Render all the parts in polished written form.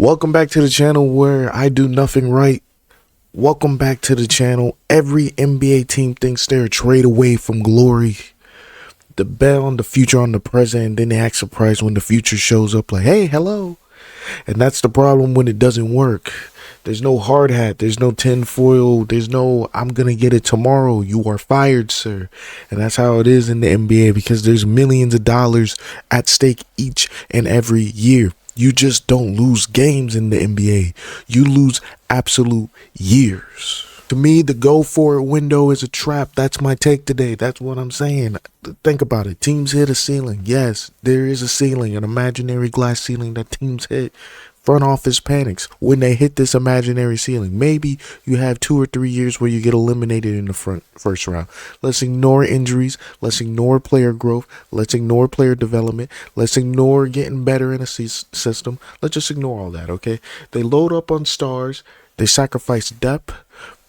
Welcome back to the channel where I do nothing right. Welcome back to the channel. Every NBA team thinks they're a trade away from glory. The bet on the future on the present, and then they act surprised when the future shows up like, hey, hello. And that's the problem when it doesn't work. There's no hard hat. There's no tinfoil. There's no, I'm going to get it tomorrow. You are fired, sir. And that's how it is in the NBA because there's millions of dollars at stake each and every year. You just don't lose games in the NBA. You lose absolute years. To me, the go for it window is a trap. That's my take today. That's what I'm saying. Think about it. Teams hit a ceiling. Yes, there is a ceiling, an imaginary glass ceiling that teams hit. Front office panics when they hit this imaginary ceiling. Maybe you have 2 or 3 years where you get eliminated in the first round. Let's ignore injuries. Let's ignore player growth. Let's ignore player development. Let's ignore getting better in a system. Let's just ignore all that, okay? They load up on stars. They sacrifice depth,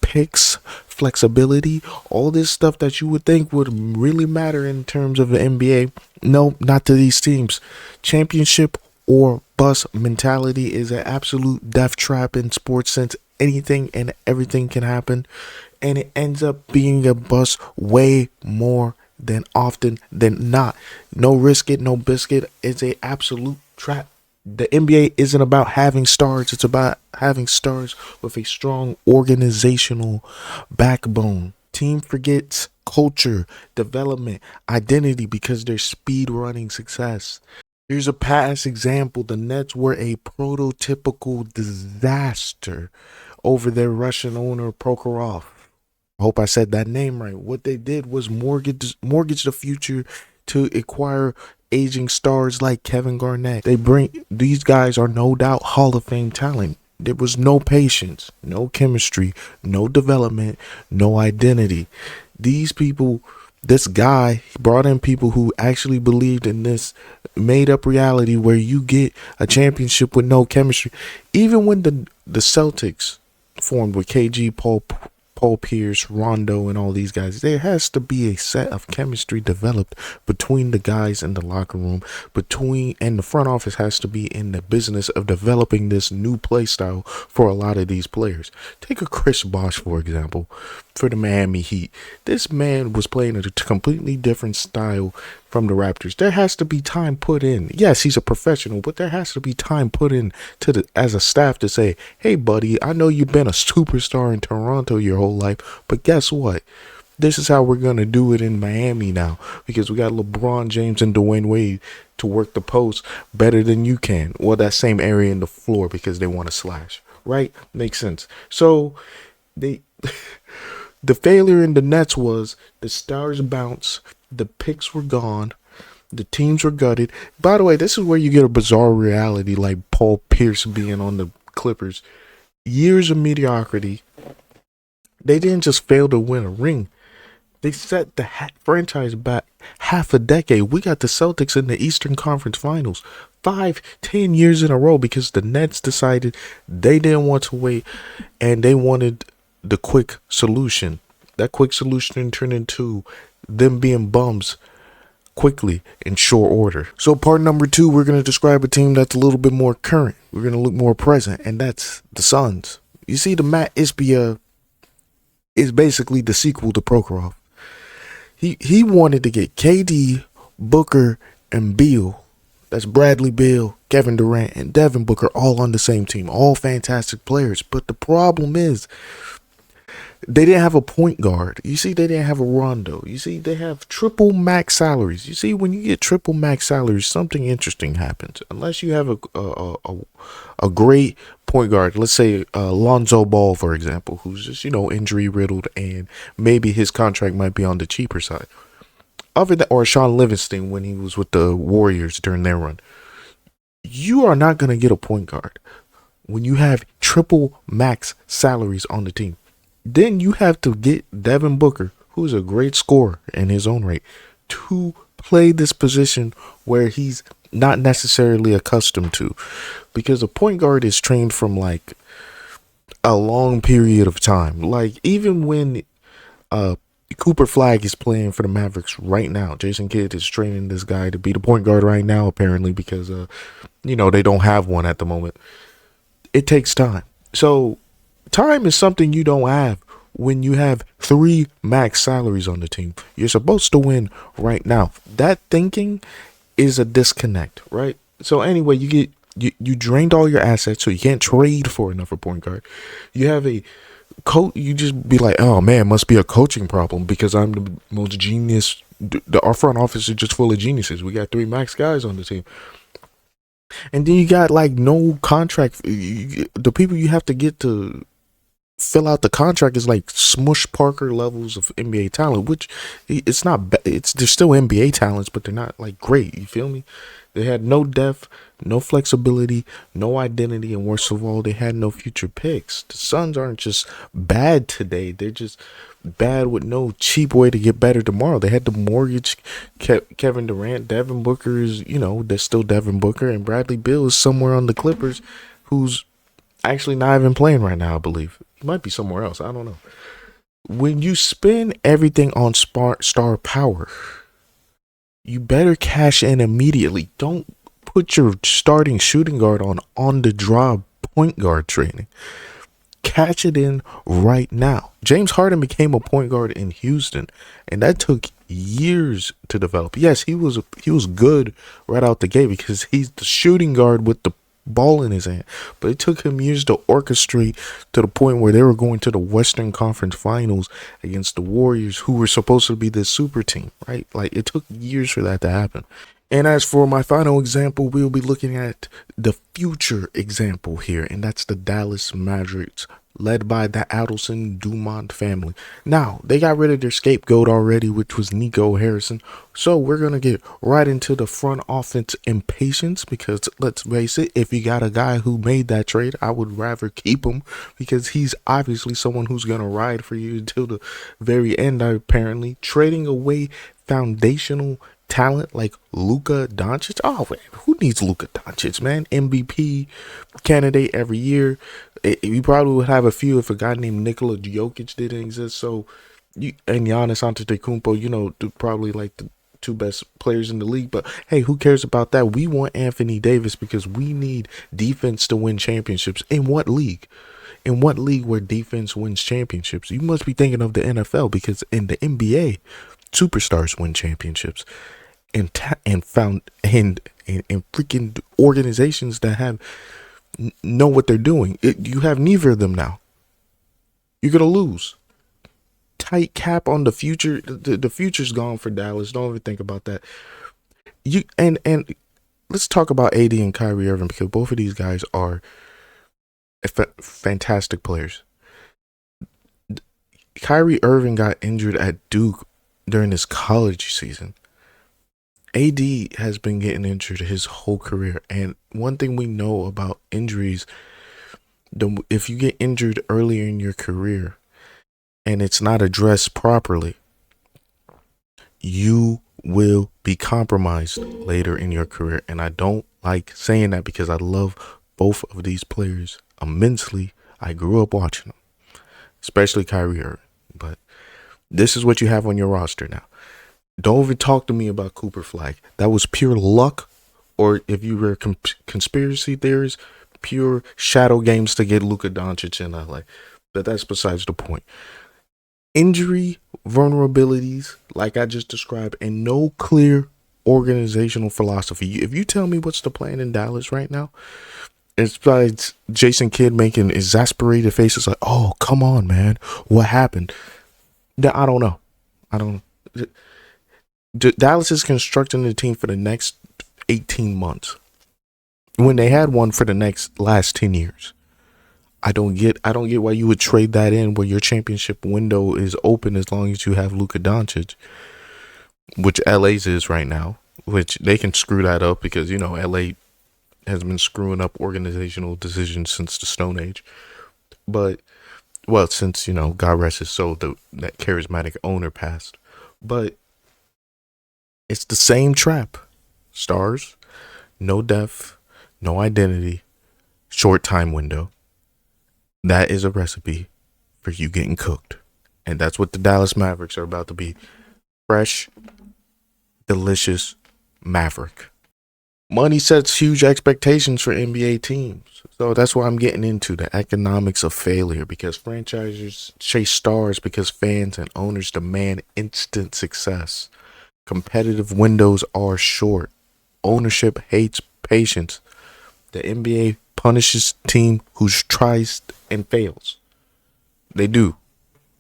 picks, flexibility, all this stuff that you would think would really matter in terms of the NBA. No, not to these teams. Championship or bust mentality is an absolute death trap in sports since anything and everything can happen, and it ends up being a bust way more than often than not. No risk it, no biscuit. It's a absolute trap. The NBA isn't about having stars. It's about having stars with a strong organizational backbone. Team forgets culture, development, identity because they're speed running success. Here's a past example. The Nets were a prototypical disaster over their Russian owner, Prokhorov. I hope I said that name right. What they did was mortgage the future to acquire aging stars like Kevin Garnett. These guys are no doubt Hall of Fame talent. There was no patience, no chemistry, no development, no identity. This guy brought in people who actually believed in this made up reality where you get a championship with no chemistry. Even when the Celtics formed with KG, Paul Pierce, Rondo, and all these guys, there has to be a set of chemistry developed between the guys in the locker room, and the front office has to be in the business of developing this new play style for a lot of these players. Take a Chris Bosh, for example, for the Miami Heat. This man was playing a completely different style from the Raptors. There has to be time put in. Yes, he's a professional, but there has to be time put in as a staff to say, hey, buddy, I know you've been a superstar in Toronto your whole life, but guess what? This is how we're going to do it in Miami now because we got LeBron James and Dwayne Wade to work the post better than you can. Well, that same area in the floor because they want to slash, right? Makes sense. So the failure in the Nets was the stars bounce. The picks were gone. The teams were gutted. By the way, this is where you get a bizarre reality like Paul Pierce being on the Clippers. Years of mediocrity. They didn't just fail to win a ring. They set the franchise back half a decade. We got the Celtics in the Eastern Conference Finals 5-10 years in a row because the Nets decided they didn't want to wait and they wanted the quick solution. That quick solution turned into them being bums quickly in short order. So part number 2, we're going to describe a team that's a little bit more current. We're going to look more present, and that's the Suns. You see, the Matt Ispia is basically the sequel to Prokhorov. He wanted to get KD, Booker, and Beal. That's Bradley Beal, Kevin Durant, and Devin Booker all on the same team. All fantastic players. But the problem is, they didn't have a point guard. You see, they didn't have a Rondo. You see, they have triple max salaries. You see, when you get triple max salaries, something interesting happens. Unless you have a great point guard, let's say Lonzo Ball, for example, who's just, injury riddled, and maybe his contract might be on the cheaper side. Other than, or Sean Livingston when he was with the Warriors during their run. You are not going to get a point guard when you have triple max salaries on the team. Then you have to get Devin Booker, who's a great scorer in his own right, to play this position where he's not necessarily accustomed to. Because a point guard is trained from like a long period of time. Like even when Cooper Flag is playing for the Mavericks right now, Jason Kidd is training this guy to be the point guard right now, apparently, because, they don't have one at the moment. it takes time. So time is something you don't have when you have three max salaries on the team. You're supposed to win right now. That thinking is a disconnect, right? So anyway, you drained all your assets, so you can't trade for another point guard. You have a coach. You just be like, oh man, must be a coaching problem because I'm the most genius. Our front office is just full of geniuses. We got three max guys on the team, and then you got like no contract. The people you have to get to fill out the contract is like Smush Parker levels of NBA talent, which it's not. It's they're still NBA talents, but they're not like great. You feel me? They had no depth, no flexibility, no identity, and worst of all, they had no future picks. The Suns aren't just bad today; they're just bad with no cheap way to get better tomorrow. They had to mortgage Kevin Durant, Devin Booker is, they're still Devin Booker, and Bradley Beal is somewhere on the Clippers, who's actually not even playing right now. I believe he might be somewhere else. I don't know. When you spend everything on star power, you better cash in immediately. Don't put your starting shooting guard on the job point guard training. Catch it in right now. James Harden became a point guard in Houston, and that took years to develop. Yes, he was good right out the gate because he's the shooting guard with the ball in his hand, but it took him years to orchestrate to the point where they were going to the Western Conference Finals against the Warriors, who were supposed to be the super team, right? Like, it took years for that to happen. And as for my final example, we'll be looking at the future example here, and that's the Dallas Mavericks, led by the Adelson Dumont family. Now, they got rid of their scapegoat already, which was Nico Harrison. So we're going to get right into the front offense impatience, because let's face it, if you got a guy who made that trade, I would rather keep him because he's obviously someone who's going to ride for you until the very end, apparently. Trading away foundational talent like Luka Doncic. Oh, man, who needs Luka Doncic, man? MVP candidate every year. You probably would have a few if a guy named Nikola Jokic didn't exist. So, and Giannis Antetokounmpo, probably like the two best players in the league. But hey, who cares about that? We want Anthony Davis because we need defense to win championships. In what league? In what league where defense wins championships? You must be thinking of the NFL, because in the NBA, superstars win championships. And freaking organizations that have know what they're doing. You have neither of them now. You're gonna lose. Tight cap on the future. The future's gone for Dallas. Don't even think about that. And let's talk about AD and Kyrie Irving, because both of these guys are fantastic players. Kyrie Irving got injured at Duke during his college season. AD has been getting injured his whole career, and one thing we know about injuries, if you get injured earlier in your career and it's not addressed properly, you will be compromised later in your career. And I don't like saying that because I love both of these players immensely. I grew up watching them, especially Kyrie Irving, but this is what you have on your roster now. Don't even talk to me about Cooper Flag. That was pure luck, or if you were conspiracy theories, pure shadow games to get Luka Doncic in LA. But that's besides the point. Injury vulnerabilities, like I just described, and no clear organizational philosophy. If you tell me what's the plan in Dallas right now, it's besides Jason Kidd making exasperated faces like, "Oh, come on, man, what happened?" I don't know. Dallas is constructing the team for the next 18 months when they had one for the last 10 years. I don't get why you would trade that in where your championship window is open as long as you have Luka Doncic, which LA's is right now, which they can screw that up because, LA has been screwing up organizational decisions since the Stone Age. But, well, since, God rest his soul, that charismatic owner passed. But it's the same trap. Stars, no depth, no identity, short time window. That is a recipe for you getting cooked. And that's what the Dallas Mavericks are about to be. Fresh, delicious Maverick. Money sets huge expectations for NBA teams. So that's why I'm getting into the economics of failure, because franchises chase stars because fans and owners demand instant success. Competitive windows are short. Ownership hates patience. The NBA punishes team who tries and fails. They do.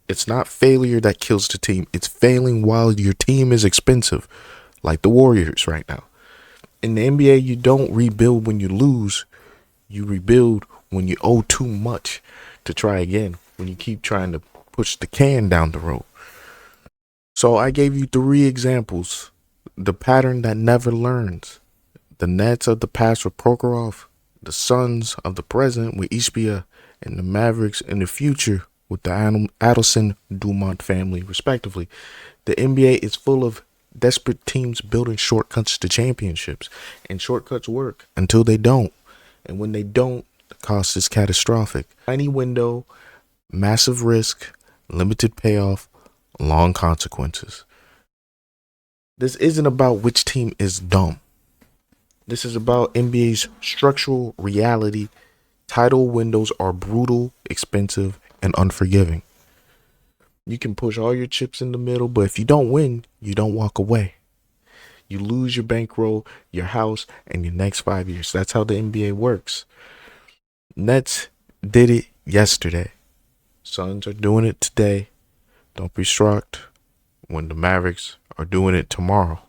It's not failure that kills the team. It's failing while your team is expensive, like the Warriors right now. In the NBA, you don't rebuild when you lose. You rebuild when you owe too much to try again, when you keep trying to push the can down the road. So I gave you 3 examples. The pattern that never learns. The Nets of the past with Prokhorov, the Suns of the present with Ishbia, and the Mavericks in the future with the Adelson Dumont family, respectively. The NBA is full of desperate teams building shortcuts to championships, and shortcuts work until they don't. And when they don't, the cost is catastrophic. Tiny window, massive risk, limited payoff, long consequences. This isn't about which team is dumb. This is about NBA's structural reality. Title windows are brutal, expensive, and unforgiving. You can push all your chips in the middle, but if you don't win, you don't walk away. You lose your bankroll, your house, and your next 5 years. That's how the NBA works. Nets did it yesterday. Suns are doing it today. Don't be shocked when the Mavericks are doing it tomorrow.